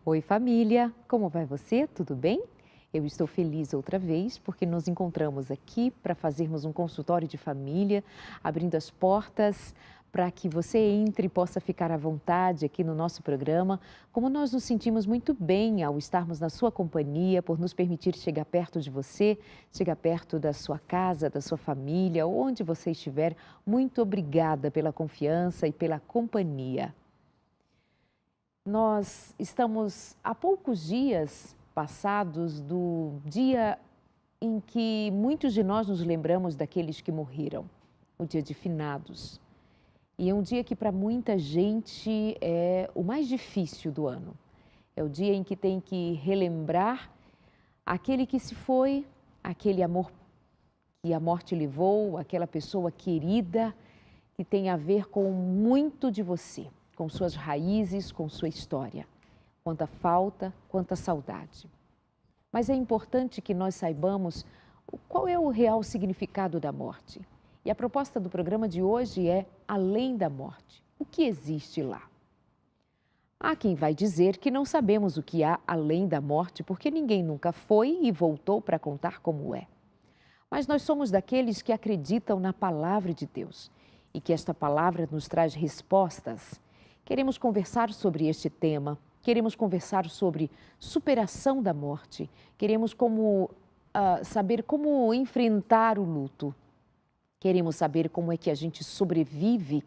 Oi, família! Como vai você? Tudo bem? Eu estou feliz outra vez porque nos encontramos aqui para fazermos um consultório de família, abrindo as portas para que você entre e possa ficar à vontade aqui no nosso programa. Como nós nos sentimos muito bem ao estarmos na sua companhia, por nos permitir chegar perto de você, chegar perto da sua casa, da sua família, onde você estiver. Muito obrigada pela confiança e pela companhia. Nós estamos há poucos dias passados do dia em que muitos de nós nos lembramos daqueles que morreram, o dia de finados. E é um dia que para muita gente é o mais difícil do ano. É o dia em que tem que relembrar aquele que se foi, aquele amor que a morte levou, aquela pessoa querida que tem a ver com muito de você, com suas raízes, com sua história. Quanta falta, quanta saudade. Mas é importante que nós saibamos qual é o real significado da morte. E a proposta do programa de hoje é Além da Morte. O que existe lá? Há quem vai dizer que não sabemos o que há além da morte, porque ninguém nunca foi e voltou para contar como é. Mas nós somos daqueles que acreditam na palavra de Deus e que esta palavra nos traz respostas. Queremos conversar sobre este tema, queremos conversar sobre superação da morte, queremos saber como enfrentar o luto, queremos saber como é que a gente sobrevive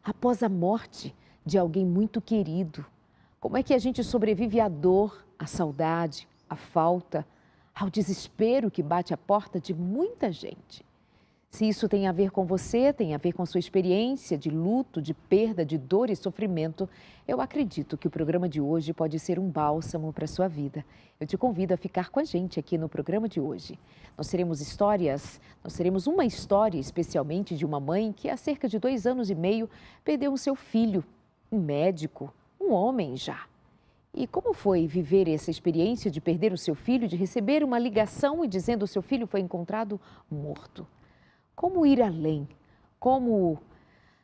após a morte de alguém muito querido, como é que a gente sobrevive à dor, à saudade, à falta, ao desespero que bate a porta de muita gente. Se isso tem a ver com você, tem a ver com sua experiência de luto, de perda, de dor e sofrimento, eu acredito que o programa de hoje pode ser um bálsamo para a sua vida. Eu te convido a ficar com a gente aqui no programa de hoje. Nós teremos uma história especialmente de uma mãe que há cerca de 2 anos e meio perdeu o seu filho, um médico, um homem já. E como foi viver essa experiência de perder o seu filho, de receber uma ligação e dizendo que o seu filho foi encontrado morto? Como ir além? Como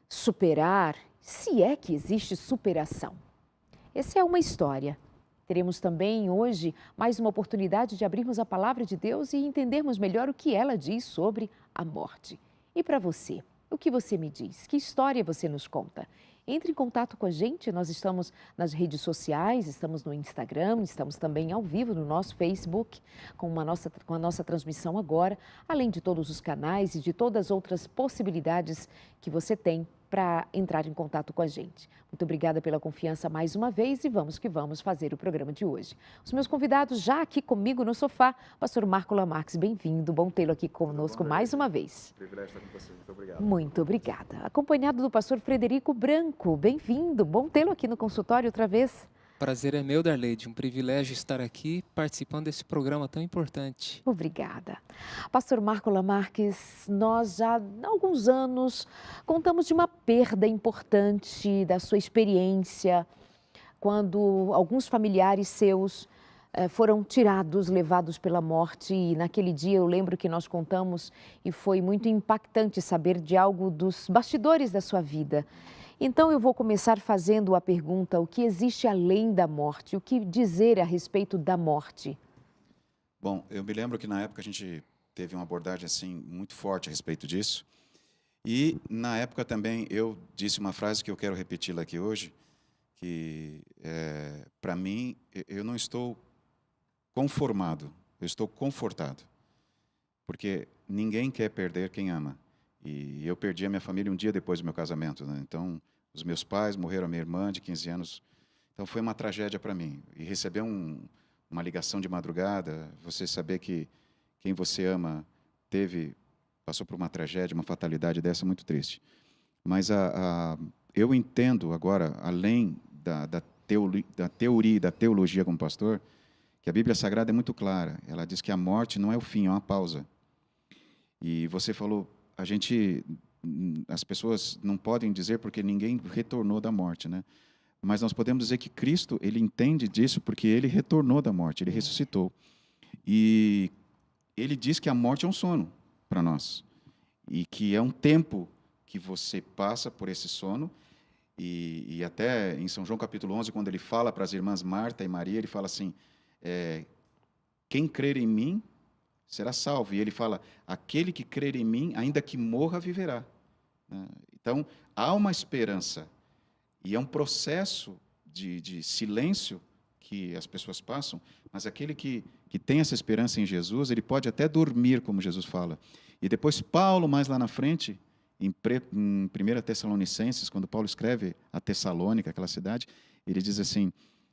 superar? Se é que existe superação. Essa é uma história. Teremos também hoje mais uma oportunidade de abrirmos a palavra de Deus e entendermos melhor o que ela diz sobre a morte. E para você, o que você me diz? Que história você nos conta? Entre em contato com a gente, nós estamos nas redes sociais, estamos no Instagram, estamos também ao vivo no nosso Facebook, com a nossa transmissão agora, além de todos os canais e de todas as outras possibilidades que você tem para entrar em contato com a gente. Muito obrigada pela confiança mais uma vez e vamos que vamos fazer o programa de hoje. Os meus convidados já aqui comigo no sofá, pastor Marco Lamarques, bem-vindo, bom tê-lo aqui conosco mais uma vez. Privilégio estar com você, muito obrigado. Muito obrigada. Acompanhado do pastor Frederico Branco, bem-vindo, bom tê-lo aqui no consultório outra vez. Prazer é meu, Darleide. Um privilégio estar aqui participando desse programa tão importante. Obrigada. Pastor Marco Lamarques, nós já há alguns anos contamos de uma perda importante da sua experiência, quando alguns familiares seus foram tirados, levados pela morte. E naquele dia eu lembro que nós contamos e foi muito impactante saber de algo dos bastidores da sua vida. Então eu vou começar fazendo a pergunta: o que existe além da morte? O que dizer a respeito da morte? Bom, eu me lembro que na época a gente teve uma abordagem assim muito forte a respeito disso. E na época também eu disse uma frase que eu quero repeti-la aqui hoje, que para mim eu não estou conformado, eu estou confortado, porque ninguém quer perder quem ama. E eu perdi a minha família um dia depois do meu casamento, né? Então, os meus pais morreram, a minha irmã de 15 anos. Então, foi uma tragédia para mim. E receber uma ligação de madrugada, você saber que quem você ama passou por uma tragédia, uma fatalidade dessa, é muito triste. Mas eu entendo agora, além da teoria e da teologia como pastor, que a Bíblia Sagrada é muito clara. Ela diz que a morte não é o fim, é uma pausa. E você falou, as pessoas não podem dizer porque ninguém retornou da morte, né? Mas nós podemos dizer que Cristo, ele entende disso porque ele retornou da morte, ele ressuscitou. E ele diz que a morte é um sono para nós. E que é um tempo que você passa por esse sono E até em São João capítulo 11, quando ele fala para as irmãs Marta e Maria, ele fala assim, quem crer em mim será salvo. E ele fala, aquele que crer em mim, ainda que morra, viverá. Né? Então, há uma esperança. E é um processo de silêncio que as pessoas passam, mas aquele que tem essa esperança em Jesus, ele pode até dormir, como Jesus fala. E depois Paulo, mais lá na frente, em 1 Tessalonicenses, quando Paulo escreve a Tessalônica, aquela cidade, ele diz assim,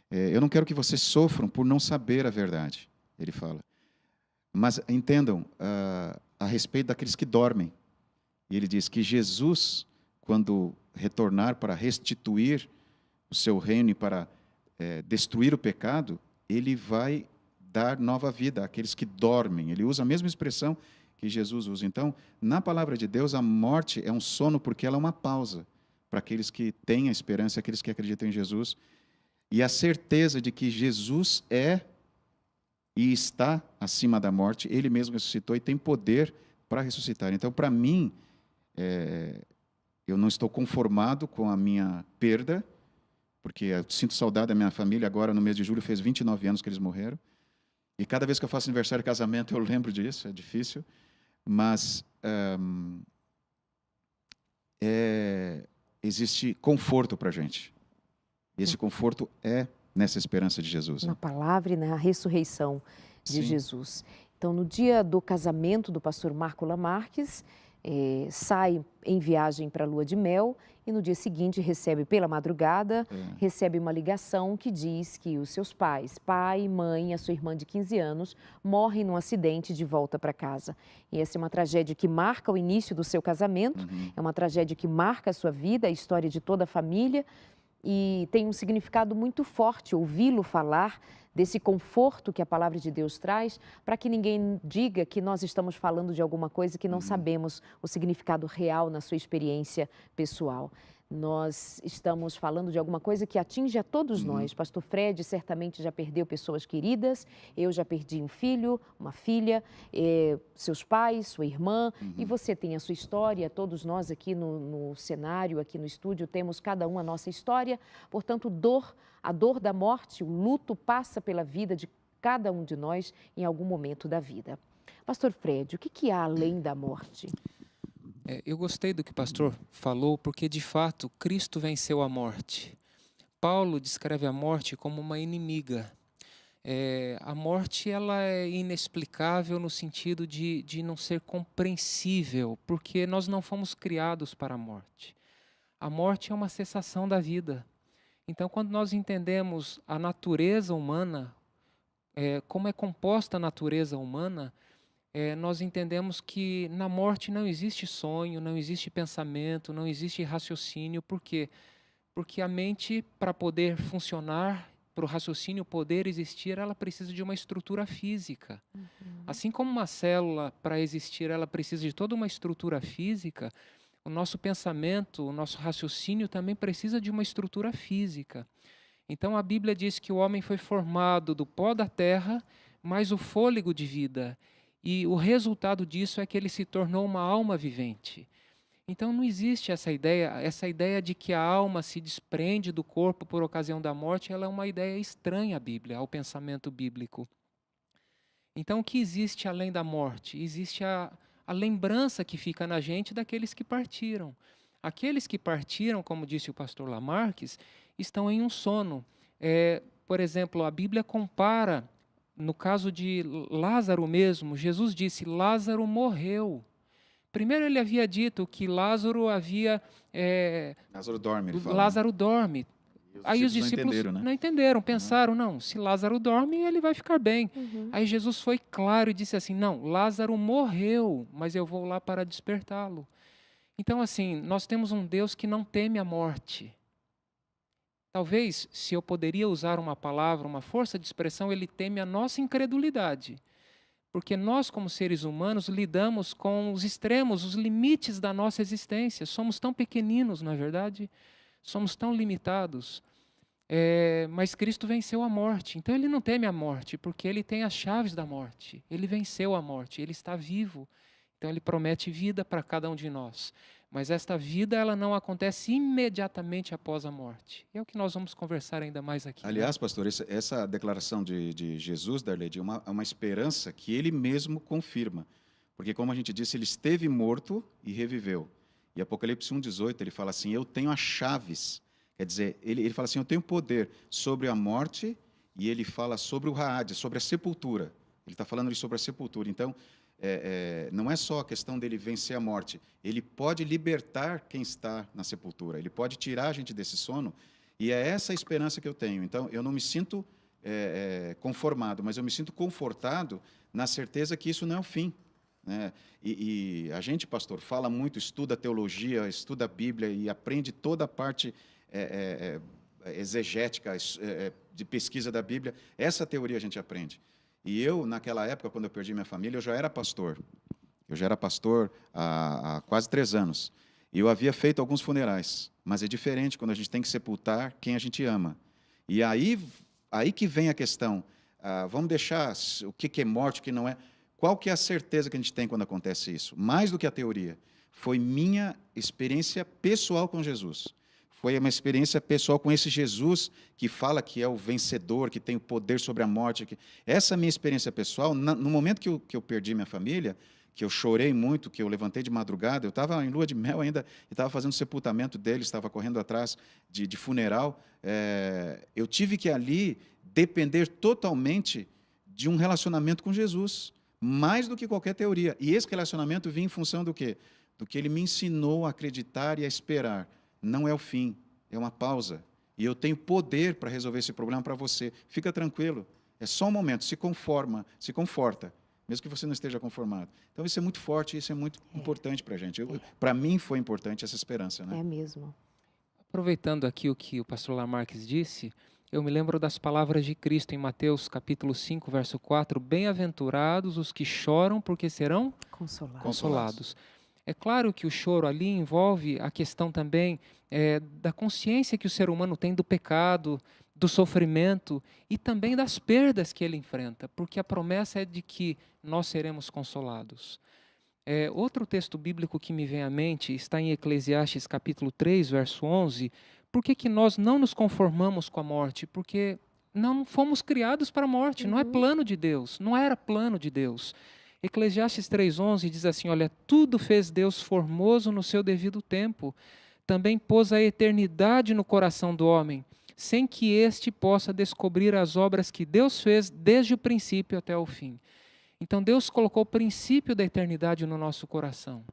eu não quero que vocês sofram por não saber a verdade, ele fala. Mas entendam a respeito daqueles que dormem. E ele diz que Jesus, quando retornar para restituir o seu reino e para destruir o pecado, ele vai dar nova vida àqueles que dormem. Ele usa a mesma expressão que Jesus usa. Então, na palavra de Deus, a morte é um sono porque ela é uma pausa para aqueles que têm a esperança, aqueles que acreditam em Jesus, e a certeza de que Jesus é e está acima da morte, ele mesmo ressuscitou e tem poder para ressuscitar. Então, para mim, eu não estou conformado com a minha perda, porque eu sinto saudade da minha família. Agora, no mês de julho, fez 29 anos que eles morreram. E cada vez que eu faço aniversário de casamento, eu lembro disso, é difícil. Mas existe conforto para a gente. E esse conforto é nessa esperança de Jesus. Na palavra e na ressurreição de Sim. Jesus. Então, no dia do casamento do pastor Marco Lamarques, sai em viagem para a lua de mel e no dia seguinte recebe pela madrugada, recebe uma ligação que diz que os seus pais, pai, mãe, a sua irmã de 15 anos, morrem num acidente de volta para casa. E essa é uma tragédia que marca o início do seu casamento, é uma tragédia que marca a sua vida, a história de toda a família, e tem um significado muito forte ouvi-lo falar desse conforto que a palavra de Deus traz, para que ninguém diga que nós estamos falando de alguma coisa que não sabemos o significado real na sua experiência pessoal. Nós estamos falando de alguma coisa que atinge a todos nós. Pastor Fred certamente já perdeu pessoas queridas, eu já perdi um filho, uma filha, seus pais, sua irmã, e você tem a sua história. Todos nós aqui no cenário, aqui no estúdio, temos cada um a nossa história. Portanto, a dor da morte, o luto passa pela vida de cada um de nós em algum momento da vida. Pastor Fred, o que há além da morte? Eu gostei do que o pastor falou, porque de fato Cristo venceu a morte. Paulo descreve a morte como uma inimiga. A morte ela é inexplicável no sentido de não ser compreensível, porque nós não fomos criados para a morte. A morte é uma cessação da vida. Então, quando nós entendemos a natureza humana, como é composta a natureza humana, nós entendemos que na morte não existe sonho, não existe pensamento, não existe raciocínio. Por quê? Porque a mente, para poder funcionar, para o raciocínio poder existir, ela precisa de uma estrutura física. Assim como uma célula, para existir, ela precisa de toda uma estrutura física, o nosso pensamento, o nosso raciocínio também precisa de uma estrutura física. Então a Bíblia diz que o homem foi formado do pó da terra, mais o fôlego de vida. E o resultado disso é que ele se tornou uma alma vivente. Então não existe essa ideia de que a alma se desprende do corpo por ocasião da morte, ela é uma ideia estranha à Bíblia, ao pensamento bíblico. Então o que existe além da morte? Existe a lembrança que fica na gente daqueles que partiram. Aqueles que partiram, como disse o pastor Lamarques, estão em um sono. Por exemplo, a Bíblia compara, no caso de Lázaro mesmo, Jesus disse, Lázaro morreu. Primeiro ele havia dito que Lázaro havia... Lázaro dorme, ele fala. Lázaro dorme. Aí os discípulos não entenderam, pensaram, não, se Lázaro dorme, ele vai ficar bem. Aí Jesus foi claro e disse assim, não, Lázaro morreu, mas eu vou lá para despertá-lo. Então, assim, nós temos um Deus que não teme a morte. Talvez, se eu poderia usar uma palavra, uma força de expressão, ele teme a nossa incredulidade. Porque nós, como seres humanos, lidamos com os extremos, os limites da nossa existência. Somos tão pequeninos, não é verdade? Somos tão limitados. Mas Cristo venceu a morte. Então ele não teme a morte, porque ele tem as chaves da morte. Ele venceu a morte, ele está vivo. Então ele promete vida para cada um de nós. mas esta vida ela não acontece imediatamente após a morte. E é o que nós vamos conversar ainda mais aqui. Aliás, pastor, essa declaração de Jesus, Darlede, é uma esperança que ele mesmo confirma. Porque, como a gente disse, ele esteve morto e reviveu. E Apocalipse 1,18, ele fala assim, eu tenho as chaves. Quer dizer, ele fala assim, eu tenho poder sobre a morte, e ele fala sobre o Hades, sobre a sepultura. Ele está falando ali sobre a sepultura. Então, não é só a questão dele vencer a morte. Ele pode libertar quem está na sepultura. Ele pode tirar a gente desse sono. E é essa a esperança que eu tenho. Então, eu não me sinto conformado, mas eu me sinto confortado na certeza que isso não é o fim. Né? E a gente, pastor, fala muito, estuda teologia, estuda a Bíblia e aprende toda a parte exegética, de pesquisa da Bíblia. Essa teoria a gente aprende. E eu, naquela época, quando eu perdi minha família, eu já era pastor. Eu já era pastor há quase 3 anos. E eu havia feito alguns funerais. Mas é diferente quando a gente tem que sepultar quem a gente ama. E aí que vem a questão. Vamos deixar o que é morte, o que não é. Qual que é a certeza que a gente tem quando acontece isso? Mais do que a teoria. Foi minha experiência pessoal com Jesus. Foi uma experiência pessoal com esse Jesus que fala que é o vencedor, que tem o poder sobre a morte. Essa minha experiência pessoal, no momento que eu perdi minha família, que eu chorei muito, que eu levantei de madrugada, eu estava em lua de mel ainda, e estava fazendo o sepultamento deles, estava correndo atrás de funeral. Eu tive que ali depender totalmente de um relacionamento com Jesus, mais do que qualquer teoria. E esse relacionamento vinha em função do quê? Do que ele me ensinou a acreditar e a esperar. Não é o fim, é uma pausa. E eu tenho poder para resolver esse problema para você. Fica tranquilo, é só um momento, se conforta, mesmo que você não esteja conformado. Então isso é muito forte, isso é muito importante para a gente. Para mim foi importante essa esperança. Né? É mesmo. Aproveitando aqui o que o pastor Lamarques disse, eu me lembro das palavras de Cristo em Mateus capítulo 5, verso 4, bem-aventurados os que choram, porque serão consolados. É claro que o choro ali envolve a questão também da consciência que o ser humano tem do pecado, do sofrimento e também das perdas que ele enfrenta, porque a promessa é de que nós seremos consolados. Outro texto bíblico que me vem à mente está em Eclesiastes capítulo 3, verso 11. Por que nós não nos conformamos com a morte? Porque não fomos criados para a morte, não é plano de Deus, não era plano de Deus. Eclesiastes 3,11 diz assim, olha, tudo fez Deus formoso no seu devido tempo, também pôs a eternidade no coração do homem, sem que este possa descobrir as obras que Deus fez desde o princípio até o fim. Então Deus colocou o princípio da eternidade no nosso coração.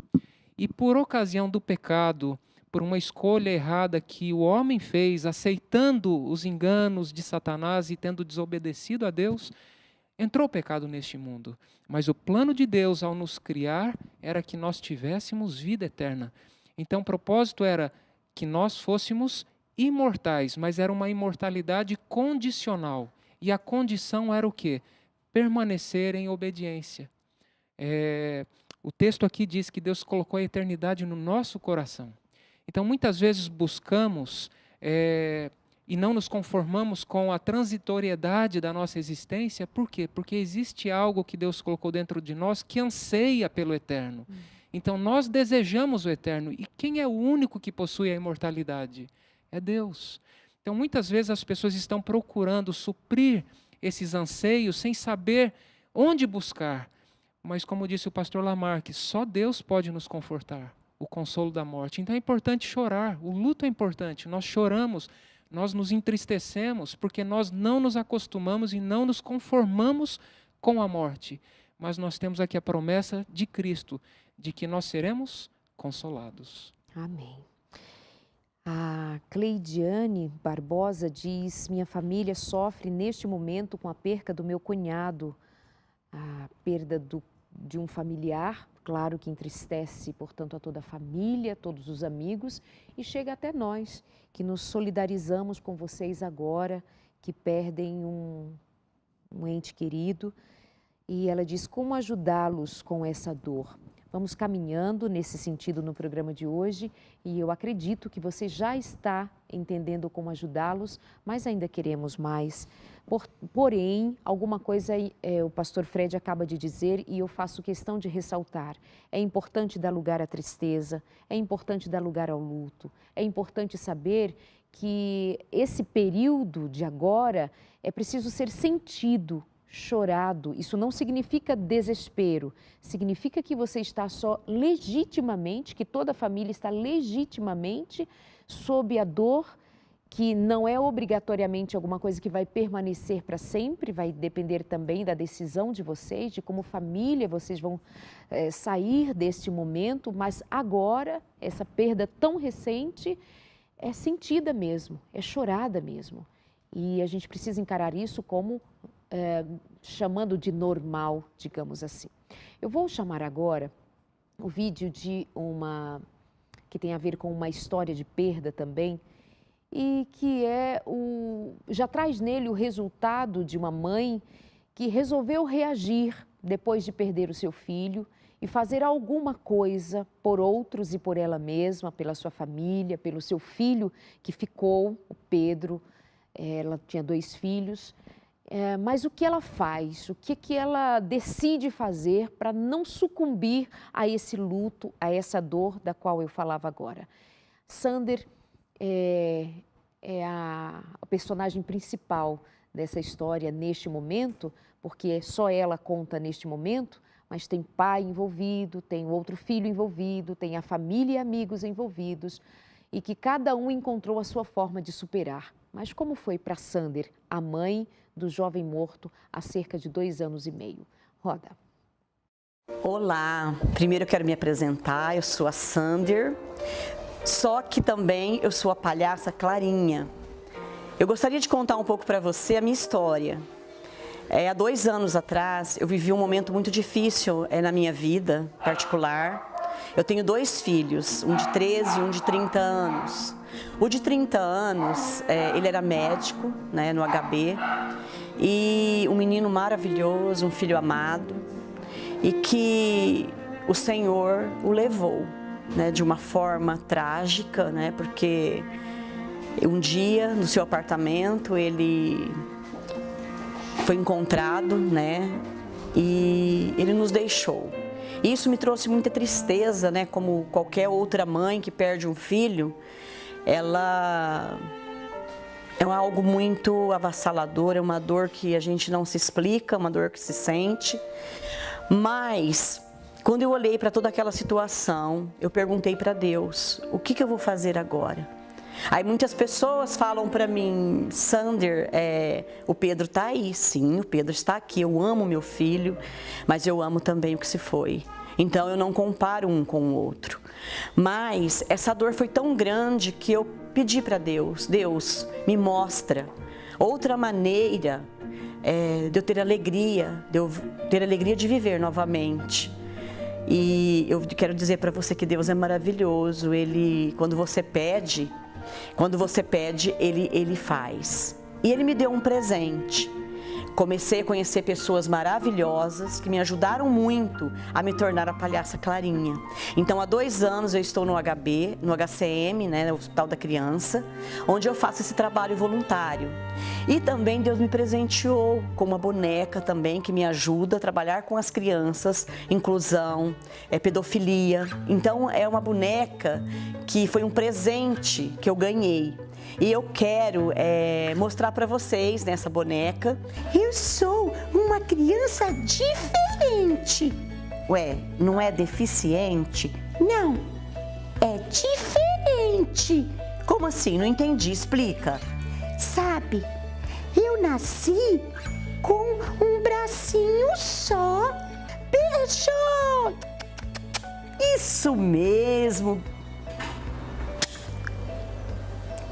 E por ocasião do pecado, por uma escolha errada que o homem fez, aceitando os enganos de Satanás e tendo desobedecido a Deus, entrou o pecado neste mundo, mas o plano de Deus ao nos criar era que nós tivéssemos vida eterna. Então o propósito era que nós fôssemos imortais, mas era uma imortalidade condicional. E a condição era o quê? Permanecer em obediência. O texto aqui diz que Deus colocou a eternidade no nosso coração. Então muitas vezes buscamos e não nos conformamos com a transitoriedade da nossa existência. Por quê? Porque existe algo que Deus colocou dentro de nós que anseia pelo eterno. Então nós desejamos o eterno. E quem é o único que possui a imortalidade? É Deus. Então muitas vezes as pessoas estão procurando suprir esses anseios sem saber onde buscar. Mas como disse o pastor Lamarck, só Deus pode nos confortar, o consolo da morte. Então é importante chorar, o luto é importante, nós choramos, nós nos entristecemos porque nós não nos acostumamos e não nos conformamos com a morte. Mas nós temos aqui a promessa de Cristo, de que nós seremos consolados. Amém. A Cleidiane Barbosa diz, minha família sofre neste momento com a perca do meu cunhado, a perda de um familiar, claro que entristece, portanto, a toda a família, todos os amigos, e chega até nós, que nos solidarizamos com vocês agora, que perdem um ente querido. E ela diz como ajudá-los com essa dor. Vamos caminhando nesse sentido no programa de hoje e eu acredito que você já está entendendo como ajudá-los, mas ainda queremos mais. Porém, alguma coisa o pastor Fred acaba de dizer e eu faço questão de ressaltar. É importante dar lugar à tristeza, é importante dar lugar ao luto, é importante saber que esse período de agora é preciso ser sentido, chorado. Isso não significa desespero, significa que você está só legitimamente, que toda a família está legitimamente sob a dor, que não é obrigatoriamente alguma coisa que vai permanecer para sempre, vai depender também da decisão de vocês, de como família vocês vão sair deste momento, mas agora, essa perda tão recente é sentida mesmo, é chorada mesmo. E a gente precisa encarar isso como chamando de normal, digamos assim. Eu vou chamar agora o vídeo de que tem a ver com uma história de perda também, e que já traz nele o resultado de uma mãe que resolveu reagir depois de perder o seu filho e fazer alguma coisa por outros e por ela mesma, pela sua família, pelo seu filho que ficou, o Pedro. Ela tinha 2 filhos, mas o que ela faz, o que ela decide fazer para não sucumbir a esse luto, a essa dor da qual eu falava agora. Sander é a personagem principal dessa história neste momento, porque só ela conta neste momento, mas tem pai envolvido, tem outro filho envolvido, tem a família e amigos envolvidos, e que cada um encontrou a sua forma de superar. Mas como foi para Sander, a mãe do jovem morto há cerca de 2 anos e meio? Roda. Olá, primeiro eu quero me apresentar, eu sou a Sander. Só que também eu sou a palhaça Clarinha. Eu gostaria de contar um pouco para você a minha história. Há 2 anos atrás, eu vivi um momento muito difícil na minha vida particular. Eu tenho 2 filhos, um de 13 e um de 30 anos. O de 30 anos, ele era médico, né, no HB, e um menino maravilhoso, um filho amado, e que o Senhor o levou, né, de uma forma trágica, né, porque um dia no seu apartamento ele foi encontrado, né, e ele nos deixou. Isso me trouxe muita tristeza, né, como qualquer outra mãe que perde um filho, ela é algo muito avassalador, é uma dor que a gente não se explica, uma dor que se sente, mas quando eu olhei para toda aquela situação, eu perguntei para Deus, o que eu vou fazer agora? Aí muitas pessoas falam para mim, Sander, o Pedro está aí, sim, o Pedro está aqui, eu amo meu filho, mas eu amo também o que se foi. Então eu não comparo um com o outro. Mas essa dor foi tão grande que eu pedi para Deus, Deus, me mostra outra maneira de eu ter alegria, de viver novamente. E eu quero dizer para você que Deus é maravilhoso, quando você pede, Ele faz. E Ele me deu um presente. Comecei a conhecer pessoas maravilhosas que me ajudaram muito a me tornar a palhaça Clarinha. Então, há 2 anos eu estou no HB, no HCM, né, no Hospital da Criança, onde eu faço esse trabalho voluntário. E também Deus me presenteou com uma boneca também que me ajuda a trabalhar com as crianças, inclusão, pedofilia. Então, é uma boneca que foi um presente que eu ganhei. E eu quero mostrar para vocês nessa boneca. Eu sou uma criança diferente. Ué, não é deficiente? Não, é diferente. Como assim? Não entendi, explica. Sabe, eu nasci com um bracinho só. Beijo! Isso mesmo.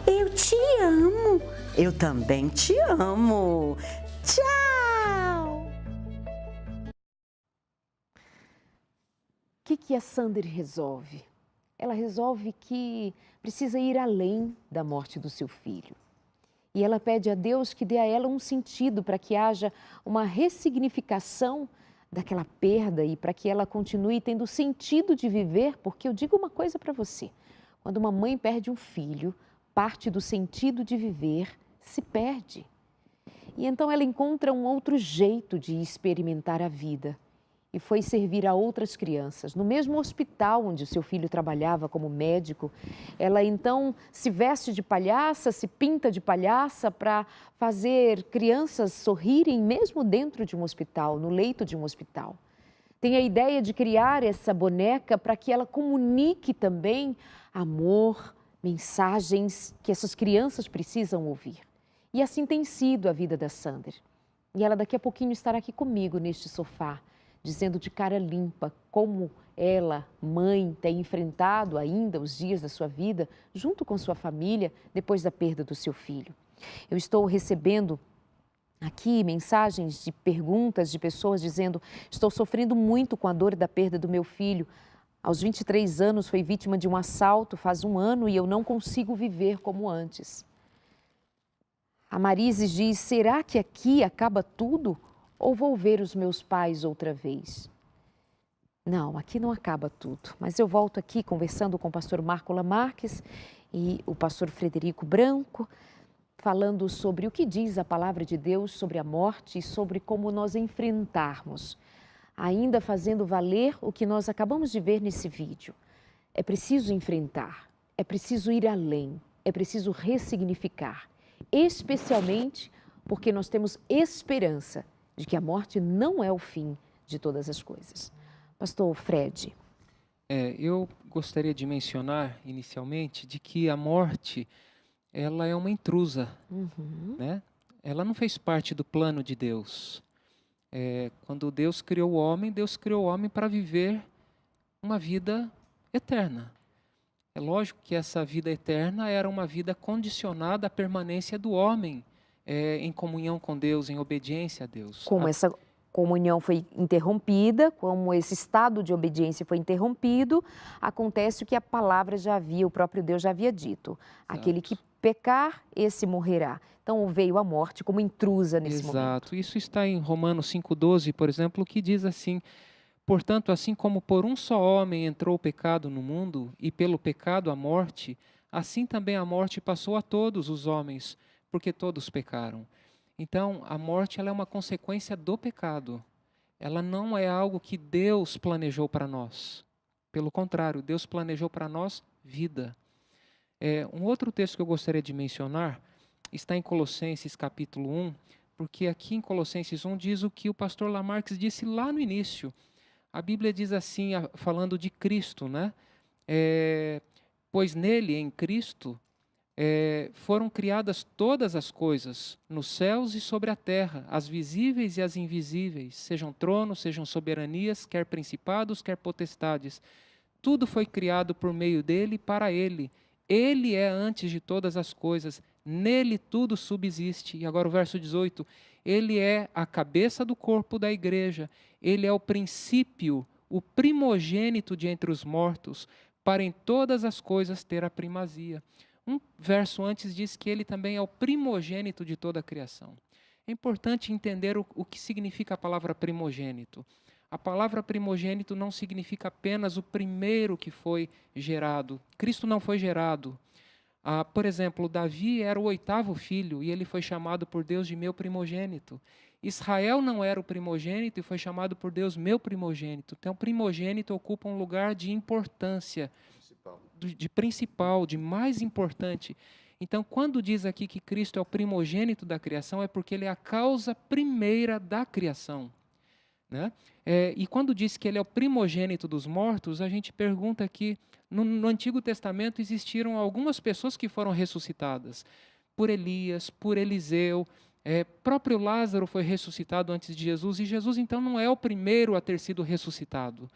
Eu te amo. Eu também te amo. Tchau! O que a Sander resolve? Ela resolve que precisa ir além da morte do seu filho. E ela pede a Deus que dê a ela um sentido para que haja uma ressignificação daquela perda e para que ela continue tendo sentido de viver, porque eu digo uma coisa para você, quando uma mãe perde um filho, parte do sentido de viver se perde. E então ela encontra um outro jeito de experimentar a vida e foi servir a outras crianças. No mesmo hospital onde o seu filho trabalhava como médico, ela então se veste de palhaça, se pinta de palhaça para fazer crianças sorrirem mesmo dentro de um hospital, no leito de um hospital. Tem a ideia de criar essa boneca para que ela comunique também amor, mensagens que essas crianças precisam ouvir. E assim tem sido a vida da Sander. E ela daqui a pouquinho estará aqui comigo neste sofá, dizendo de cara limpa como ela, mãe, tem enfrentado ainda os dias da sua vida junto com sua família depois da perda do seu filho. Eu estou recebendo aqui mensagens de perguntas de pessoas dizendo: estou sofrendo muito com a dor da perda do meu filho. Aos 23 anos foi vítima de um assalto faz um ano e eu não consigo viver como antes. A Marises diz: será que aqui acaba tudo? Ou vou ver os meus pais outra vez? Não, aqui não acaba tudo. Mas eu volto aqui conversando com o pastor Marco Lamarques e o pastor Frederico Branco, falando sobre o que diz a palavra de Deus sobre a morte e sobre como nós enfrentarmos, ainda fazendo valer o que nós acabamos de ver nesse vídeo. É preciso enfrentar, é preciso ir além, é preciso ressignificar, especialmente porque nós temos esperança de que a morte não é o fim de todas as coisas. Pastor Fred. Eu gostaria de mencionar inicialmente de que a morte, ela é uma intrusa, né? Ela não fez parte do plano de Deus. Quando Deus criou o homem para viver uma vida eterna. É lógico que essa vida eterna era uma vida condicionada à permanência do homem em comunhão com Deus, em obediência a Deus. Como essa comunhão foi interrompida, como esse estado de obediência foi interrompido, acontece o que a palavra já havia, o próprio Deus já havia dito. Aquele que pecar, esse morrerá. Então veio a morte como intrusa nesse momento. Exato. Isso está em Romanos 5,12, por exemplo, que diz assim: portanto, assim como por um só homem entrou o pecado no mundo, e pelo pecado a morte, assim também a morte passou a todos os homens, porque todos pecaram. Então, a morte ela é uma consequência do pecado. Ela não é algo que Deus planejou para nós. Pelo contrário, Deus planejou para nós vida. Um outro texto que eu gostaria de mencionar está em Colossenses capítulo 1, porque aqui em Colossenses 1 diz o que o pastor Lamarques disse lá no início. A Bíblia diz assim, falando de Cristo, né? Pois nele, em Cristo, foram criadas todas as coisas, nos céus e sobre a terra, as visíveis e as invisíveis, sejam tronos, sejam soberanias, quer principados, quer potestades. Tudo foi criado por meio dele e para ele. Ele é antes de todas as coisas, nele tudo subsiste. E agora o verso 18, ele é a cabeça do corpo da igreja, ele é o princípio, o primogênito de entre os mortos, para em todas as coisas ter a primazia. Um verso antes diz que ele também é o primogênito de toda a criação. É importante entender o que significa a palavra primogênito. A palavra primogênito não significa apenas o primeiro que foi gerado. Cristo não foi gerado. Por exemplo, Davi era o 8º filho e ele foi chamado por Deus de meu primogênito. Israel não era o primogênito e foi chamado por Deus meu primogênito. Então, primogênito ocupa um lugar de importância, de principal, de mais importante. Então, quando diz aqui que Cristo é o primogênito da criação, é porque ele é a causa primeira da criação, né? E quando diz que ele é o primogênito dos mortos, a gente pergunta aqui, no Antigo Testamento existiram algumas pessoas que foram ressuscitadas, por Elias, por Eliseu, próprio Lázaro foi ressuscitado antes de Jesus, e Jesus então não é o primeiro a ter sido ressuscitado,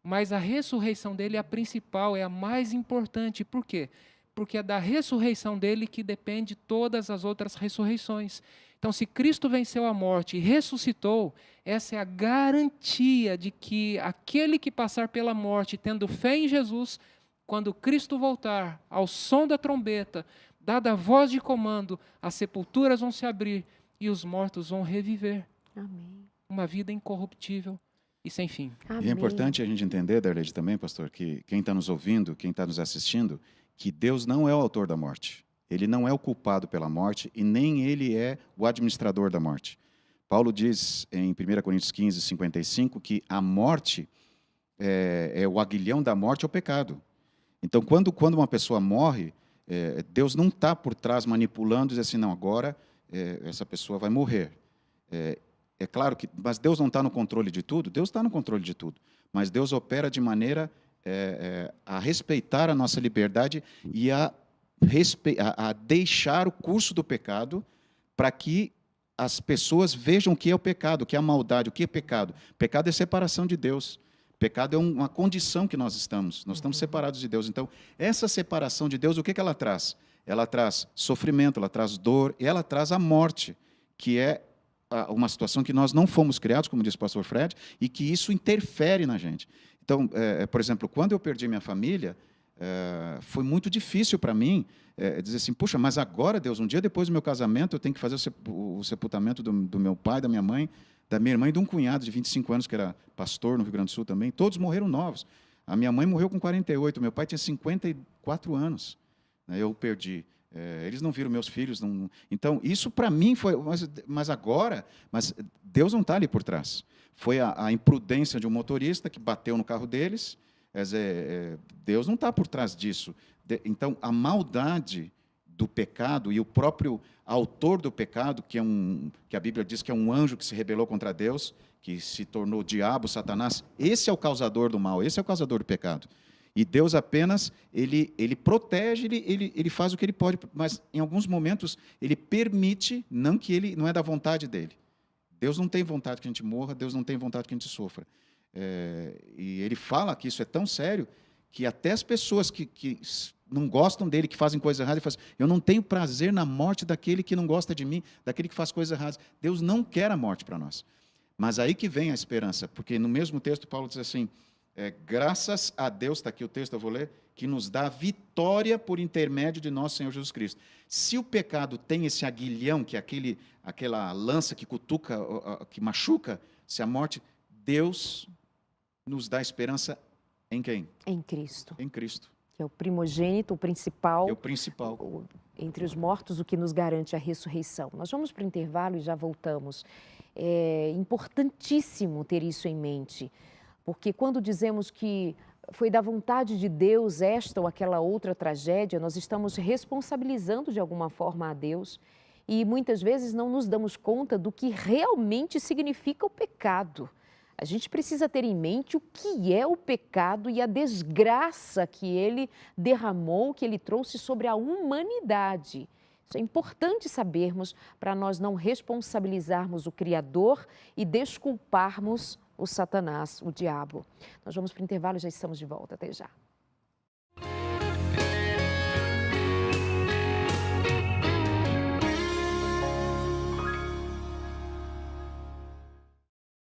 mas a ressurreição dele é a principal, é a mais importante. Por quê? Porque é da ressurreição dele que depende todas as outras ressurreições. Então, se Cristo venceu a morte e ressuscitou, essa é a garantia de que aquele que passar pela morte, tendo fé em Jesus, quando Cristo voltar, ao som da trombeta, dada a voz de comando, as sepulturas vão se abrir e os mortos vão reviver. Amém. Uma vida incorruptível e sem fim. Amém. E é importante a gente entender, Darlede, também, pastor, que quem está nos ouvindo, quem está nos assistindo, que Deus não é o autor da morte. Ele não é o culpado pela morte e nem ele é o administrador da morte. Paulo diz em 1 Coríntios 15, 55, que a morte, o aguilhão da morte é o pecado. Então, quando uma pessoa morre, Deus não está por trás manipulando e diz assim, não, agora essa pessoa vai morrer. É claro que, mas Deus não está no controle de tudo? Deus está no controle de tudo. Mas Deus opera de maneira a respeitar a nossa liberdade e a deixar o curso do pecado para que as pessoas vejam o que é o pecado, o que é a maldade, o que é pecado. Pecado é separação de Deus. Pecado é uma condição que nós estamos separados de Deus. Então, essa separação de Deus, o que ela traz? Ela traz sofrimento, ela traz dor, e ela traz a morte, que é uma situação que nós não fomos criados, como disse o pastor Fred, e que isso interfere na gente. Então, por exemplo, quando eu perdi minha família, foi muito difícil para mim dizer assim, puxa, mas agora, Deus, um dia depois do meu casamento, eu tenho que fazer o sepultamento do meu pai, da minha mãe, da minha irmã e de um cunhado de 25 anos, que era pastor no Rio Grande do Sul também. Todos morreram novos. A minha mãe morreu com 48, meu pai tinha 54 anos. Eu perdi. Eles não viram meus filhos. Não... Então, isso para mim foi... Mas agora, Deus não está ali por trás. Foi a imprudência de um motorista que bateu no carro deles. Quer dizer, Deus não está por trás disso. Então, a maldade do pecado e o próprio autor do pecado, que a Bíblia diz que é um anjo que se rebelou contra Deus, que se tornou o diabo, Satanás, esse é o causador do mal, esse é o causador do pecado. E Deus apenas, ele protege, ele faz o que ele pode, mas em alguns momentos ele permite, não é da vontade dele. Deus não tem vontade que a gente morra, Deus não tem vontade que a gente sofra. E ele fala que isso é tão sério que até as pessoas que não gostam dele, que fazem coisas erradas, ele fala assim, eu não tenho prazer na morte daquele que não gosta de mim, daquele que faz coisas erradas. Deus não quer a morte para nós. Mas aí que vem a esperança, porque no mesmo texto Paulo diz assim, graças a Deus, está aqui o texto, eu vou ler, que nos dá vitória por intermédio de nosso Senhor Jesus Cristo. Se o pecado tem esse aguilhão, que é aquela lança que cutuca, que machuca, se a morte, Deus nos dá esperança em quem? Em Cristo. Em Cristo. Que é o primogênito, o principal. É o principal. Entre os mortos, o que nos garante a ressurreição. Nós vamos para o intervalo e já voltamos. É importantíssimo ter isso em mente, porque quando dizemos que foi da vontade de Deus esta ou aquela outra tragédia, nós estamos responsabilizando de alguma forma a Deus e muitas vezes não nos damos conta do que realmente significa o pecado. A gente precisa ter em mente o que é o pecado e a desgraça que ele derramou, que ele trouxe sobre a humanidade. Isso é importante sabermos para nós não responsabilizarmos o Criador e desculparmos o Satanás, o diabo. Nós vamos para o intervalo e já estamos de volta. Até já.